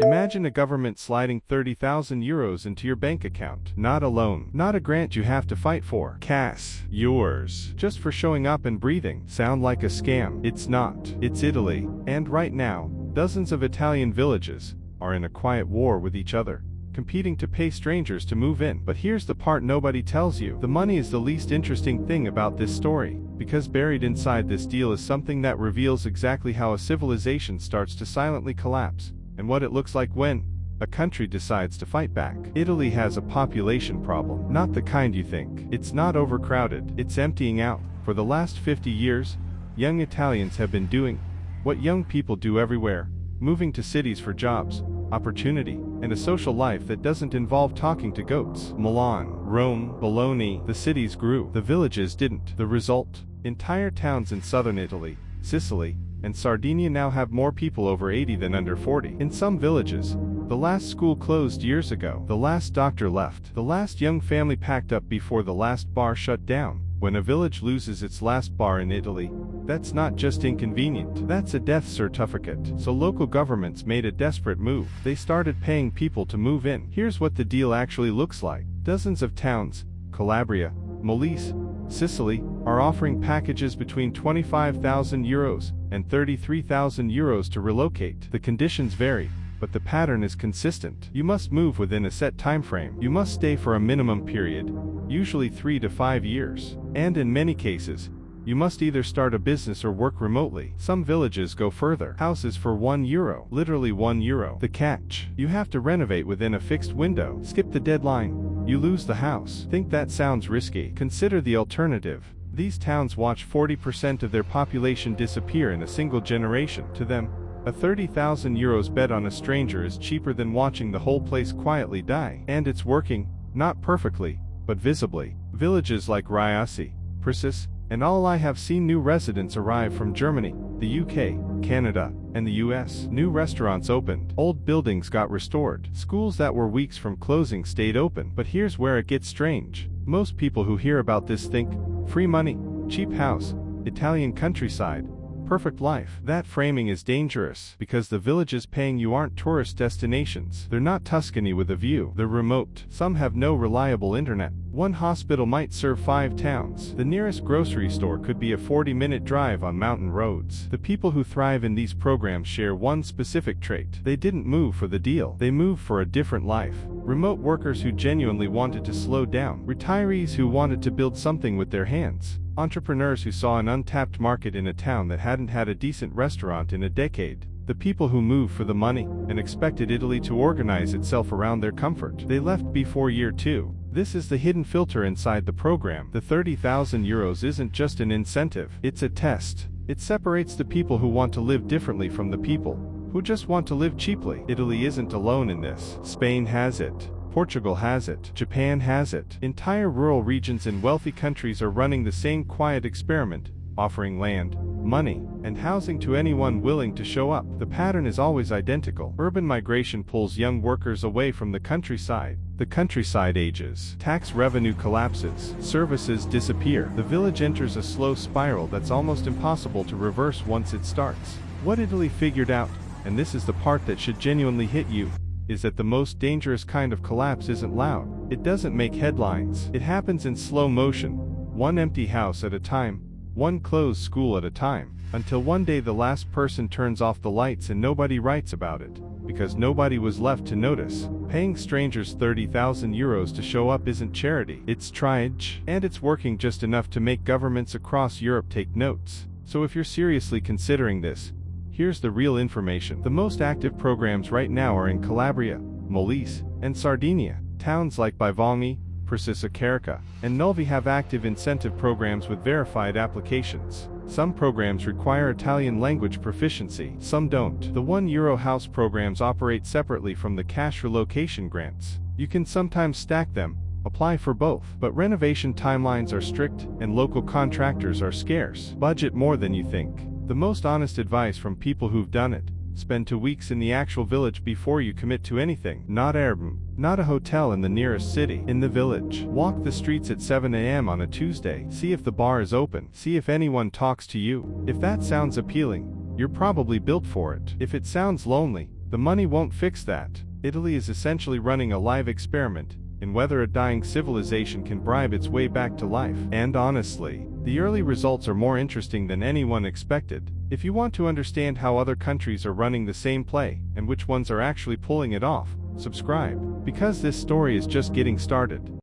Imagine a government sliding 30,000 euros into your bank account. Not a loan, not a grant you have to fight for. Cash. Yours. Just for showing up and breathing. Sound like a scam? It's not. It's Italy. And right now, dozens of Italian villages are in a quiet war with each other, competing to pay strangers to move in. But here's the part nobody tells you. The money is the least interesting thing about this story, because buried inside this deal is something that reveals exactly how a civilization starts to silently collapse, and what it looks like when a country decides to fight back. Italy has a population problem, not the kind you think. It's not overcrowded, it's emptying out. For the last 50 years, young Italians have been doing what young people do everywhere, moving to cities for jobs, opportunity, and a social life that doesn't involve talking to goats. Milan, Rome, Bologna, the cities grew, the villages didn't. The result? Entire towns in southern Italy, Sicily, and Sardinia now have more people over 80 than under 40. In some villages, the last school closed years ago. The last doctor left. The last young family packed up before the last bar shut down. When a village loses its last bar in Italy, that's not just inconvenient, that's a death certificate. So local governments made a desperate move. They started paying people to move in. Here's what the deal actually looks like. Dozens of towns, Calabria, Molise, Sicily, are offering packages between 25,000 euros and 33,000 euros to relocate. The conditions vary, but the pattern is consistent. You must move within a set time frame. You must stay for a minimum period, usually 3 to 5 years. And in many cases, you must either start a business or work remotely. Some villages go further. Houses for €1, literally €1. The catch: you have to renovate within a fixed window. Skip the deadline, you lose the house. Think that sounds risky? Consider the alternative. These towns watch 40% of their population disappear in a single generation. To them, a 30,000 euros bet on a stranger is cheaper than watching the whole place quietly die. And it's working, not perfectly, but visibly. Villages like Riasi, Precis, and all I have seen new residents arrive from Germany, the UK, Canada, and the US. New restaurants opened. Old buildings got restored. Schools that were weeks from closing stayed open. But here's where it gets strange. Most people who hear about this think, free money, cheap house, Italian countryside, perfect life. That framing is dangerous, because the villages paying you aren't tourist destinations. They're not Tuscany with a view. They're remote. Some have no reliable internet. One hospital might serve 5 towns. The nearest grocery store could be a 40-minute drive on mountain roads. The people who thrive in these programs share one specific trait. They didn't move for the deal. They moved for a different life. Remote workers who genuinely wanted to slow down. Retirees who wanted to build something with their hands. Entrepreneurs who saw an untapped market in a town that hadn't had a decent restaurant in a decade. The people who moved for the money and expected Italy to organize itself around their comfort. They left before year 2. This is the hidden filter inside the program. The 30,000 euros isn't just an incentive, it's a test. It separates the people who want to live differently from the people who just want to live cheaply. Italy isn't alone in this. Spain has it. Portugal has it. Japan has it. Entire rural regions in wealthy countries are running the same quiet experiment, offering land, money, and housing to anyone willing to show up. The pattern is always identical. Urban migration pulls young workers away from the countryside. The countryside ages. Tax revenue collapses. Services disappear. The village enters a slow spiral that's almost impossible to reverse once it starts. What Italy figured out, and this is the part that should genuinely hit you, is that the most dangerous kind of collapse isn't loud. It doesn't make headlines. It happens in slow motion, one empty house at a time, one closed school at a time, until one day the last person turns off the lights and nobody writes about it, because nobody was left to notice. Paying strangers 30,000 euros to show up isn't charity, it's triage, and it's working just enough to make governments across Europe take notes. So if you're seriously considering this, here's the real information. The most active programs right now are in Calabria, Molise, and Sardinia. Towns like Bologna, Precis, and Novi have active incentive programs with verified applications. Some programs require Italian language proficiency, some don't. The €1 house programs operate separately from the cash relocation grants. You can sometimes stack them, apply for both, but renovation timelines are strict, and local contractors are scarce. Budget more than you think. The most honest advice from people who've done it: spend 2 weeks in the actual village before you commit to anything. Not Airbnb, not a hotel in the nearest city. In the village. Walk the streets at 7 a.m. on a Tuesday. See if the bar is open. See if anyone talks to you. If that sounds appealing, you're probably built for it. If it sounds lonely, The money won't fix that. Italy is essentially running a live experiment in whether a dying civilization can bribe its way back to life. And honestly, the early results are more interesting than anyone expected. If you want to understand how other countries are running the same play, and which ones are actually pulling it off, subscribe, because this story is just getting started.